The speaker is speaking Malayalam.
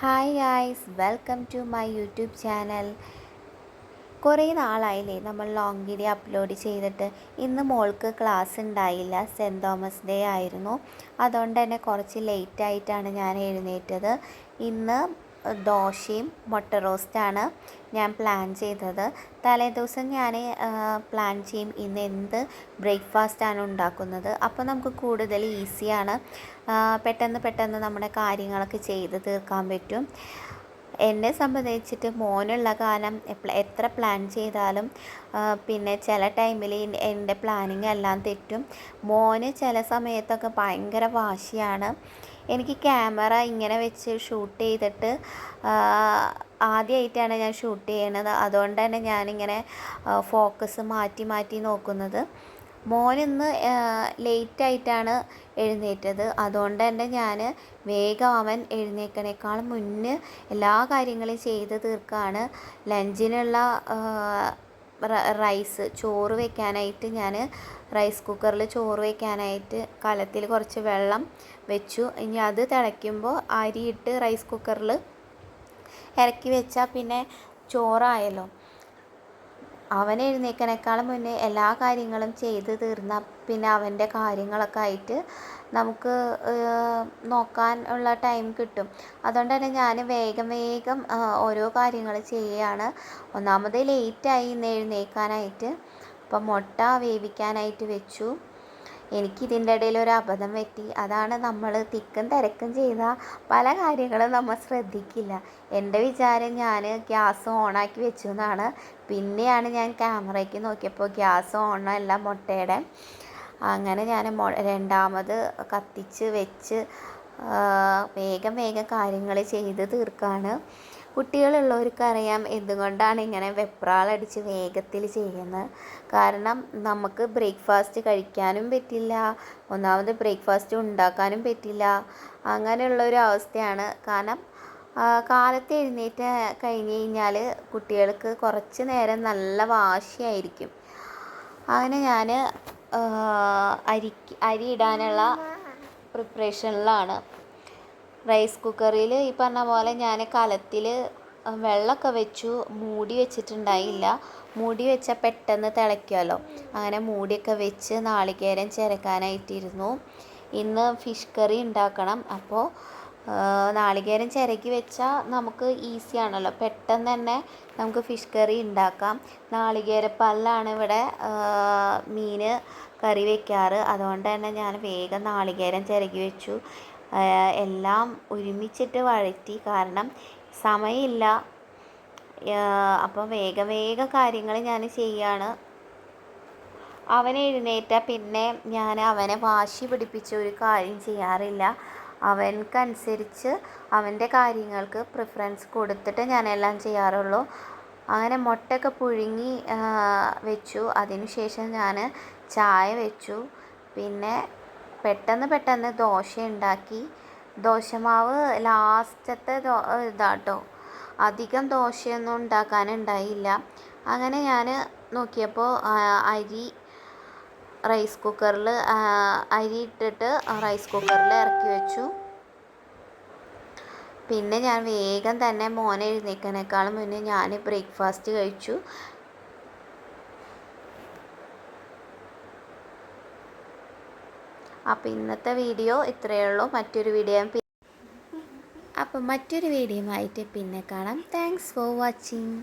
Hi guys, welcome to my YouTube channel. കുറേ നാളായില്ലേ നമ്മൾ ലോങ് വീഡിയോ അപ്ലോഡ് ചെയ്തിട്ട്. ഇന്ന് മോൾക്ക് ക്ലാസ് ഉണ്ടായില്ല, സെൻറ്റ് തോമസ് ഡേ ആയിരുന്നു. അതുകൊണ്ട് തന്നെ കുറച്ച് ലേറ്റായിട്ടാണ് ഞാൻ എഴുന്നേറ്റത്. ഇന്ന് ദോശയും മുട്ട റോസ്റ്റാണ് ഞാൻ പ്ലാൻ ചെയ്തത്. തലേദിവസം ഞാൻ പ്ലാൻ ചെയ്യും ഇന്ന് എന്ത് ബ്രേക്ക്ഫാസ്റ്റാണ് ഉണ്ടാക്കുന്നത്. അപ്പോൾ നമുക്ക് കൂടുതൽ ഈസിയാണ്, പെട്ടെന്ന് നമ്മുടെ കാര്യങ്ങളൊക്കെ ചെയ്ത് തീർക്കാൻ പറ്റും. എന്നെ സംബന്ധിച്ചിട്ട് മോനുള്ള കാലം എത്ര പ്ലാൻ ചെയ്താലും പിന്നെ ചില ടൈമിൽ എൻ്റെ പ്ലാനിങ് എല്ലാം തെറ്റും. മോന് ചില സമയത്തൊക്കെ ഭയങ്കര വാശിയാണ്. എനിക്ക് ക്യാമറ ഇങ്ങനെ വെച്ച് ഷൂട്ട് ചെയ്തിട്ട് ആദ്യമായിട്ടാണ് ഞാൻ ഷൂട്ട് ചെയ്യണത്. അതുകൊണ്ട് തന്നെ ഞാനിങ്ങനെ ഫോക്കസ് മാറ്റി നോക്കുന്നത്. മോനിന്ന് ലേറ്റായിട്ടാണ് എഴുന്നേറ്റത്. അതുകൊണ്ട് തന്നെ ഞാൻ വേഗം അവൻ എഴുന്നേൽക്കണേക്കാളും മുന്നേ എല്ലാ കാര്യങ്ങളും ചെയ്ത് തീർക്കുകയാണ്. ലഞ്ചിനുള്ള ചോറ് വയ്ക്കാനായിട്ട് ഞാൻ റൈസ് കുക്കറിൽ ചോറ് വയ്ക്കാനായിട്ട് കലത്തിൽ കുറച്ച് വെള്ളം വെച്ചു. ഇനി അത് തിളയ്ക്കുമ്പോൾ അരിയിട്ട് റൈസ് കുക്കറിൽ ഇറക്കി വെച്ചാൽ പിന്നെ ചോറായല്ലോ. അവൻ എഴുന്നേൽക്കണേക്കാളും മുന്നേ എല്ലാ കാര്യങ്ങളും ചെയ്ത് തീർന്നാൽ പിന്നെ അവൻ്റെ കാര്യങ്ങളൊക്കെ ആയിട്ട് നമുക്ക് നോക്കാൻ ഉള്ള ടൈം കിട്ടും. അതുകൊണ്ട് തന്നെ ഞാൻ വേഗം ഓരോ കാര്യങ്ങൾ ചെയ്യുകയാണ്. ഒന്നാമത് ലേറ്റായി ഇന്ന് എഴുന്നേൽക്കാനായിട്ട്. അപ്പം മുട്ട വേവിക്കാനായിട്ട് വെച്ചു. എനിക്കിതിൻ്റെ ഇടയിൽ ഒരു അബദ്ധം പറ്റി. അതാണ്, നമ്മൾ തിക്കും തിരക്കും ചെയ്താൽ പല കാര്യങ്ങളും നമ്മൾ ശ്രദ്ധിക്കില്ല. എൻ്റെ വിചാരം ഞാൻ ഗ്യാസ് ഓണാക്കി വെച്ചു എന്നാണ്. പിന്നെയാണ് ഞാൻ ക്യാമറയ്ക്ക് നോക്കിയപ്പോൾ ഗ്യാസ് ഓണല്ല മുട്ടയുടെ. അങ്ങനെ ഞാൻ രണ്ടാമത് കത്തിച്ച് വെച്ച് വേഗം കാര്യങ്ങൾ ചെയ്ത് തീർക്കുകയാണ്. കുട്ടികളുള്ളവർക്കറിയാം എന്തുകൊണ്ടാണ് ഇങ്ങനെ വെപ്രാളടിച്ച് വേഗത്തിൽ ചെയ്യുന്നത്. കാരണം നമുക്ക് ബ്രേക്ക്ഫാസ്റ്റ് കഴിക്കാനും പറ്റില്ല, ഒന്നാമത് ബ്രേക്ക്ഫാസ്റ്റ് ഉണ്ടാക്കാനും പറ്റില്ല. അങ്ങനെയുള്ളൊരു അവസ്ഥയാണ്. കാരണം കാലത്ത് എഴുന്നേറ്റ് കഴിഞ്ഞ് കഴിഞ്ഞാൽ കുട്ടികൾക്ക് കുറച്ച് നേരം നല്ല വാശിയായിരിക്കും. അങ്ങനെ ഞാൻ അരി ഇടാനുള്ള പ്രിപ്പറേഷനിലാണ്. റൈസ് കുക്കറിൽ ഈ പറഞ്ഞ പോലെ ഞാൻ കലത്തിൽ വെള്ളമൊക്കെ വെച്ചു. മൂടി വെച്ചിട്ടുണ്ടായില്ല. മൂടി വെച്ചാൽ പെട്ടെന്ന് തിളയ്ക്കുമല്ലോ. അങ്ങനെ മൂടിയൊക്കെ വെച്ച് നാളികേരം ചിരകാനായിട്ടിരുന്നു. ഇന്ന് ഫിഷ് കറി ഉണ്ടാക്കണം. അപ്പോൾ നാളികേരം ചിരകി വെച്ചാൽ നമുക്ക് ഈസിയാണല്ലോ, പെട്ടെന്ന് തന്നെ നമുക്ക് ഫിഷ് കറി ഉണ്ടാക്കാം. നാളികേരപ്പാലിലാണ് ഇവിടെ മീൻ കറി വയ്ക്കാറ്. അതുകൊണ്ട് തന്നെ ഞാൻ വേഗം നാളികേരം ചിരകി വെച്ചു. എല്ലാം ഒരുമിച്ചിട്ട് വഴറ്റി, കാരണം സമയമില്ല. അപ്പോൾ വേഗം കാര്യങ്ങൾ ഞാൻ ചെയ്യാണ്. അവൻ എഴുന്നേറ്റാൽ പിന്നെ ഞാൻ അവനെ വാശി പിടിപ്പിച്ച് ഒരു കാര്യം ചെയ്യാറില്ല. അവൻക്കനുസരിച്ച് അവൻ്റെ കാര്യങ്ങൾക്ക് പ്രിഫറൻസ് കൊടുത്തിട്ട് ഞാനെല്ലാം ചെയ്യാറുള്ളൂ. അങ്ങനെ മുട്ടയൊക്കെ പുഴുങ്ങി വെച്ചു. അതിനുശേഷം ഞാൻ ചായ വെച്ചു. പിന്നെ പെട്ടെന്ന് ദോശ ഉണ്ടാക്കി. ദോശമാവ് ലാസ്റ്റത്തെ ഇതാട്ടോ, അധികം ദോശയൊന്നും ഉണ്ടാക്കാനുണ്ടായില്ല. അങ്ങനെ ഞാൻ നോക്കിയപ്പോൾ റൈസ് കുക്കറിൽ അരി ഇട്ടിട്ട് റൈസ് കുക്കറിൽ ഇറക്കി വെച്ചു. പിന്നെ ഞാൻ വേഗം തന്നെ മോനെ എഴുന്നേൽക്കണേക്കാളും മുന്നേ ഞാൻ ബ്രേക്ക്ഫാസ്റ്റ് കഴിച്ചു. അപ്പോൾ ഇന്നത്തെ വീഡിയോ ഇത്രയേ ഉള്ളൂ. മറ്റൊരു വീഡിയോയുമായിട്ട് പിന്നെ കാണാം. Thanks for watching.